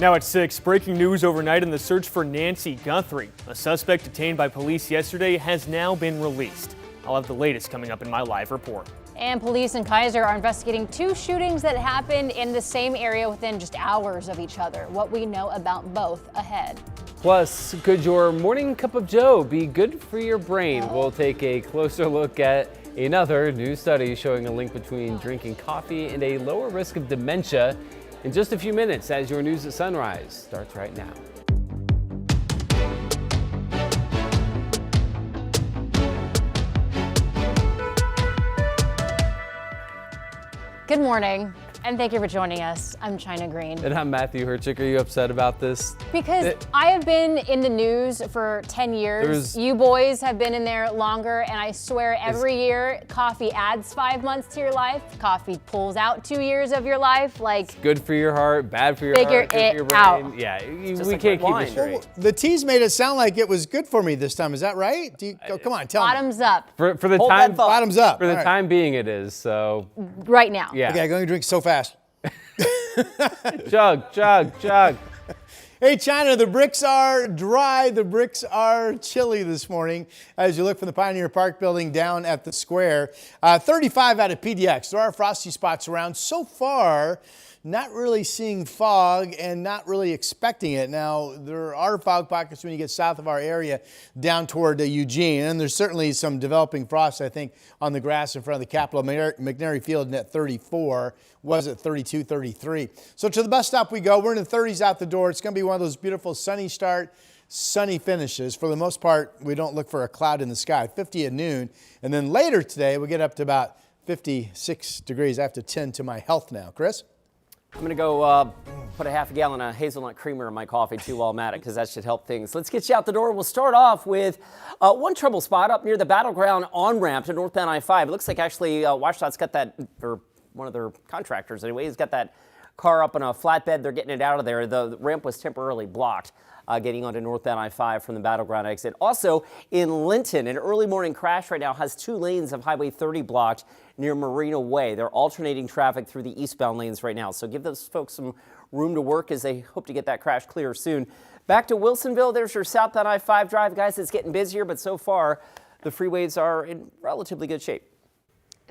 Now at 6, breaking news overnight in the search for Nancy Guthrie. A suspect detained by police yesterday has now been released. I'll have the latest coming up in my live report. And police in Keizer are investigating 2 shootings that happened in the same area within just hours of each other. What we know about both ahead. Plus, could your morning cup of joe be good for your brain? We'll take a closer look at another new study showing a link between drinking coffee and a lower risk of dementia in just a few minutes as your news at sunrise starts right now. Good morning, and thank you for joining us. I'm China Green. And I'm Matthew Herchick. Are you upset about this? Because I have been in the news for 10 years. You boys have been in there longer, and I swear every year coffee adds 5 months to your life. Coffee pulls out 2 years of your life. Like, good for your heart, bad for your figure heart, good for your it brain. out. Yeah, we can't keep it straight. Well, the teas made it sound like it was good for me this time. Is that right? Come on, tell me. Bottoms up. For the Hold time, that thought. Bottoms up. For the All right. time being, it is. So Right now. yeah. Okay, I'm going to drink so fast. Chug, chug, chug. Hey, China, the bricks are dry. The bricks are chilly this morning as you look from the Pioneer Park building down at the square. 35 out of PDX. There are frosty spots around. So far, not really seeing fog and not really expecting it. Now, there are fog pockets when you get south of our area down toward Eugene. And there's certainly some developing frost, I think, on the grass in front of the Capitol. McNary Field at 34. Was at 32, 33. So to the bus stop we go. We're in the 30s out the door. It's going to be one of those beautiful sunny start, sunny finishes. For the most part, we don't look for a cloud in the sky. 50 at noon. And then later today, we get up to about 56 degrees. I have to tend to my health now. Chris? I'm going to go put a half a gallon of hazelnut creamer in my coffee too while I'm at it, because that should help things. Let's get you out the door. We'll start off with one trouble spot up near the Battleground on-ramp to northbound I-5. It looks like actually WashDOT's got that, or one of their contractors anyway, has got that car up on a flatbed. They're getting it out of there. The ramp was temporarily blocked getting onto northbound I-5 from the Battleground exit. Also in Linton, an early morning crash right now has 2 lanes of Highway 30 blocked near Marina Way. They're alternating traffic through the eastbound lanes right now. So give those folks some room to work as they hope to get that crash clear soon. Back to Wilsonville, there's your southbound I-5 drive. Guys, it's getting busier, but so far the freeways are in relatively good shape.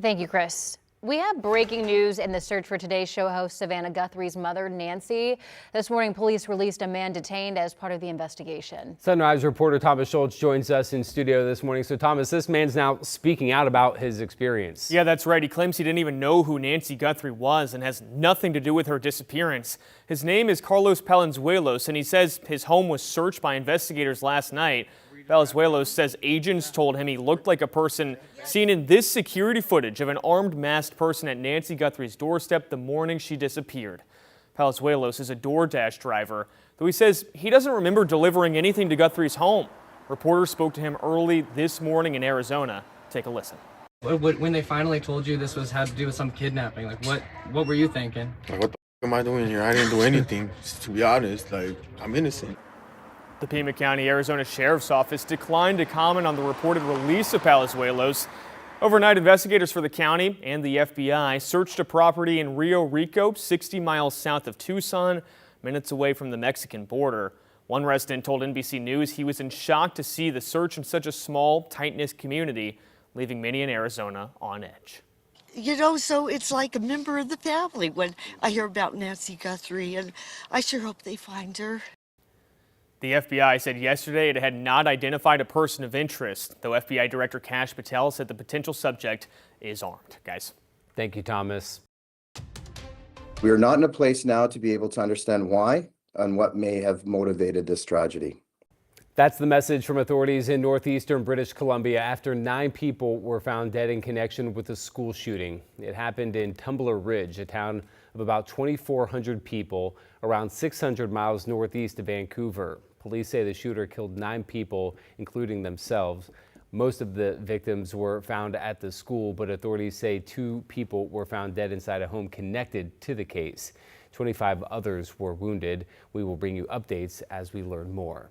Thank you, Chris. We have breaking news in the search for today's show host Savannah Guthrie's mother, Nancy. This morning, police released a man detained as part of the investigation. Sunrise reporter Thomas Schultz joins us in studio this morning. So Thomas, this man's now speaking out about his experience. Yeah, that's right. He claims he didn't even know who Nancy Guthrie was and has nothing to do with her disappearance. His name is Carlos Palenzuelos, and he says his home was searched by investigators last night. Palenzuelos says agents told him he looked like a person seen in this security footage of an armed masked person at Nancy Guthrie's doorstep the morning she disappeared. Palenzuelos is a DoorDash driver, though he says he doesn't remember delivering anything to Guthrie's home. Reporters spoke to him early this morning in Arizona. Take a listen. When they finally told you this had to do with some kidnapping, like what were you thinking? Like, what the am I doing here? I didn't do anything, to be honest. Like, I'm innocent. The Pima County, Arizona Sheriff's Office declined to comment on the reported release of Palenzuelos. Overnight, investigators for the county and the FBI searched a property in Rio Rico, 60 miles south of Tucson, minutes away from the Mexican border. One resident told NBC News he was in shock to see the search in such a small, tight-knit community, leaving many in Arizona on edge. You know, so it's like a member of the family when I hear about Nancy Guthrie, and I sure hope they find her. The FBI said yesterday it had not identified a person of interest, though FBI Director Kash Patel said the potential subject is armed. Guys. Thank you, Thomas. We are not in a place now to be able to understand why and what may have motivated this tragedy. That's the message from authorities in northeastern British Columbia after 9 people were found dead in connection with a school shooting. It happened in Tumbler Ridge, a town of about 2,400 people, around 600 miles northeast of Vancouver. Police say the shooter killed 9 people, including themselves. Most of the victims were found at the school, but authorities say 2 people were found dead inside a home connected to the case. 25 others were wounded. We will bring you updates as we learn more.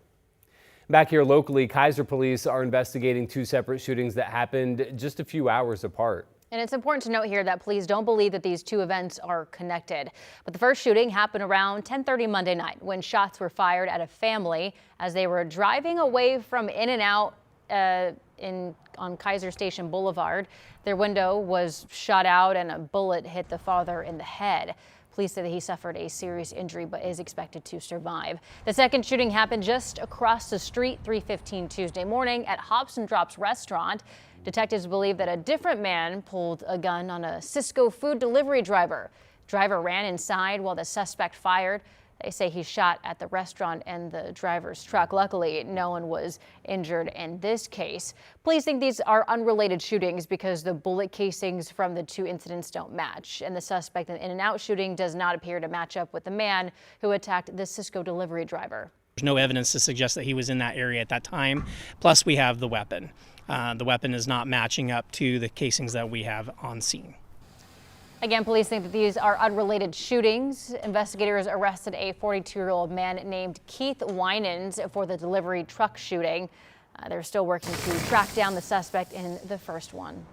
Back here locally, Keizer police are investigating 2 separate shootings that happened just a few hours apart. And it's important to note here that police don't believe that these two events are connected. But the first shooting happened around 10:30 Monday night when shots were fired at a family as they were driving away from In-N-Out on Keizer Station Boulevard. Their window was shot out and a bullet hit the father in the head. Police say that he suffered a serious injury but is expected to survive. The second shooting happened just across the street 3:15 Tuesday morning at Hops and Drops restaurant. Detectives believe that a different man pulled a gun on a Cisco food delivery driver. Driver ran inside while the suspect fired. They say he shot at the restaurant and the driver's truck. Luckily, no one was injured in this case. Police think these are unrelated shootings because the bullet casings from the two incidents don't match. And the suspect in the In-N-Out shooting does not appear to match up with the man who attacked the Cisco delivery driver. There's no evidence to suggest that he was in that area at that time. Plus, we have the weapon. The weapon is not matching up to the casings that we have on scene. Again, police think that these are unrelated shootings. Investigators arrested a 42-year-old man named Keith Winans for the delivery truck shooting. They're still working to track down the suspect in the first one.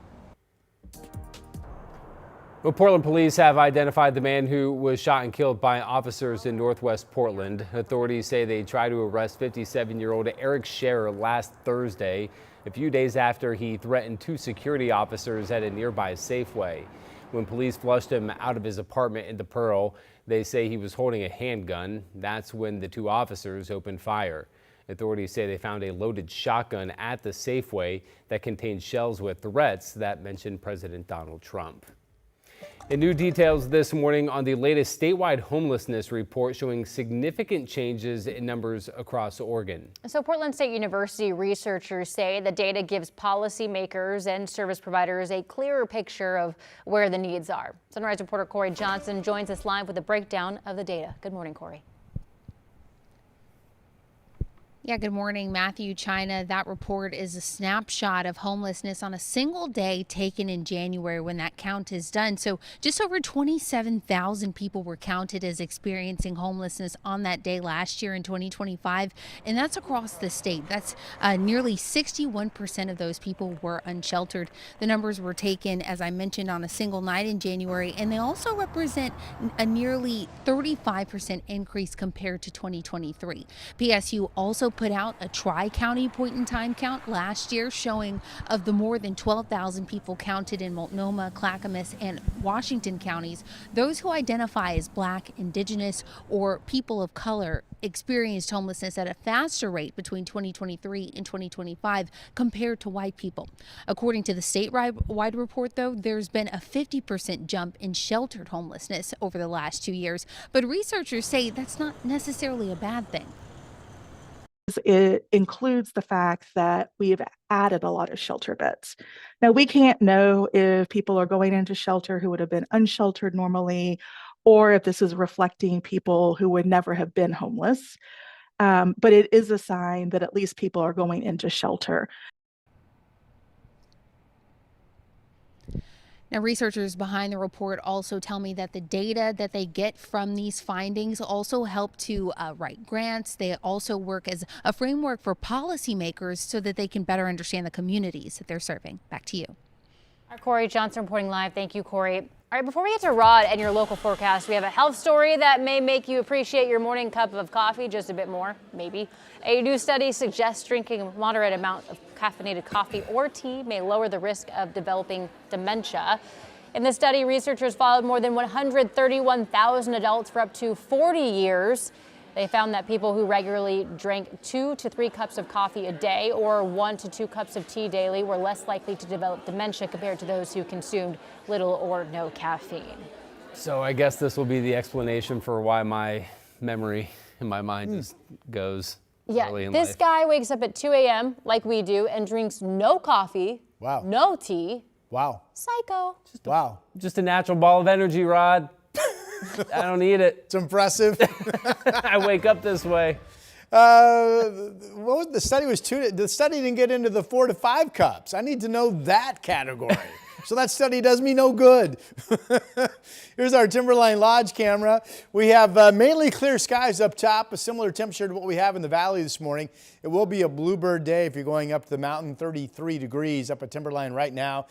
Well, Portland police have identified the man who was shot and killed by officers in Northwest Portland. Authorities say they tried to arrest 57-year-old Eric Scherer last Thursday, a few days after he threatened two security officers at a nearby Safeway. When police flushed him out of his apartment in the Pearl, they say he was holding a handgun. That's when the two officers opened fire. Authorities say they found a loaded shotgun at the Safeway that contained shells with threats that mentioned President Donald Trump. And new details this morning on the latest statewide homelessness report showing significant changes in numbers across Oregon. So Portland State University researchers say the data gives policymakers and service providers a clearer picture of where the needs are. Sunrise reporter Corey Johnson joins us live with a breakdown of the data. Good morning, Corey. Yeah, good morning, Matthew, China. That report is a snapshot of homelessness on a single day taken in January when that count is done. So just over 27,000 people were counted as experiencing homelessness on that day last year in 2025. And that's across the state. That's nearly 61% of those people were unsheltered. The numbers were taken, as I mentioned, on a single night in January. And they also represent a nearly 35% increase compared to 2023. PSU also put out a tri-county point-in-time count last year showing of the more than 12,000 people counted in Multnomah, Clackamas, and Washington counties, those who identify as Black, Indigenous, or people of color experienced homelessness at a faster rate between 2023 and 2025 compared to white people. According to the statewide report, though, there's been a 50% jump in sheltered homelessness over the last 2 years, but researchers say that's not necessarily a bad thing. It includes the fact that we've added a lot of shelter beds. Now, we can't know if people are going into shelter who would have been unsheltered normally, or if this is reflecting people who would never have been homeless. But it is a sign that at least people are going into shelter. Now, researchers behind the report also tell me that the data that they get from these findings also help to write grants. They also work as a framework for policymakers so that they can better understand the communities that they're serving. Back to you. Corey Johnson reporting live. Thank you, Corey. All right, before we get to Rod and your local forecast, we have a health story that may make you appreciate your morning cup of coffee just a bit more, maybe. A new study suggests drinking a moderate amount of caffeinated coffee or tea may lower the risk of developing dementia. In the study, researchers followed more than 131,000 adults for up to 40 years. They found that people who regularly drank 2 to 3 cups of coffee a day or 1 to 2 cups of tea daily were less likely to develop dementia compared to those who consumed little or no caffeine. So I guess this will be the explanation for why my memory in my mind just goes early in life. This guy wakes up at 2 a.m. like we do and drinks no coffee, no tea. Wow. Psycho. Just a natural ball of energy, Rod. I don't need it. It's impressive. I wake up this way. What was the study? The study didn't get into the 4 to 5 cups. I need to know that category. So that study does me no good. Here's our Timberline Lodge camera. We have mainly clear skies up top, a similar temperature to what we have in the valley this morning. It will be a bluebird day if you're going up to the mountain, 33 degrees up at Timberline right now.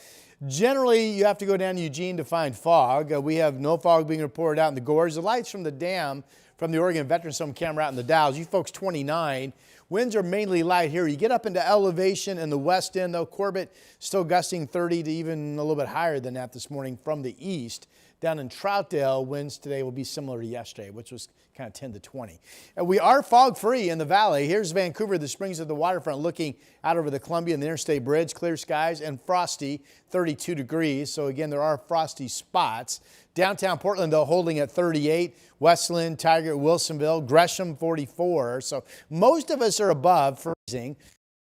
Generally, you have to go down to Eugene to find fog. We have no fog being reported out in the gorge. The lights from the dam from the Oregon Veterans Home camera out in the Dalles. You folks 29. Winds are mainly light here. You get up into elevation in the west end, though. Corbett still gusting 30 to even a little bit higher than that this morning from the east. Down in Troutdale, winds today will be similar to yesterday, which was kind of 10 to 20. And we are fog free in the valley. Here's Vancouver, the Springs at the waterfront, looking out over the Columbia and the Interstate Bridge. Clear skies and frosty, 32 degrees. So again, there are frosty spots. Downtown Portland, though, holding at 38. Westland, Tigard, Wilsonville, Gresham, 44. So most of us are above freezing.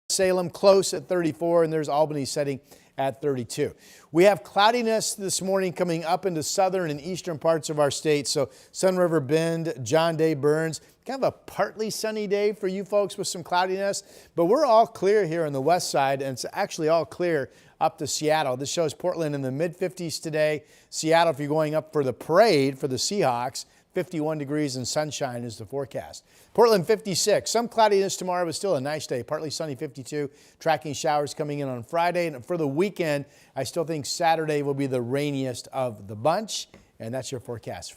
Salem close at 34, and there's Albany setting at 32. We have cloudiness this morning coming up into southern and eastern parts of our state. So Sun River Bend, John Day, Burns, kind of a partly sunny day for you folks with some cloudiness. But we're all clear here on the west side, and it's actually all clear up to Seattle. This shows Portland in the mid-50s today. Seattle, if you're going up for the parade for the Seahawks, 51 degrees and sunshine is the forecast. Portland 56, some cloudiness tomorrow, but still a nice day. Partly sunny 52, tracking showers coming in on Friday. And for the weekend, I still think Saturday will be the rainiest of the bunch. And that's your forecast.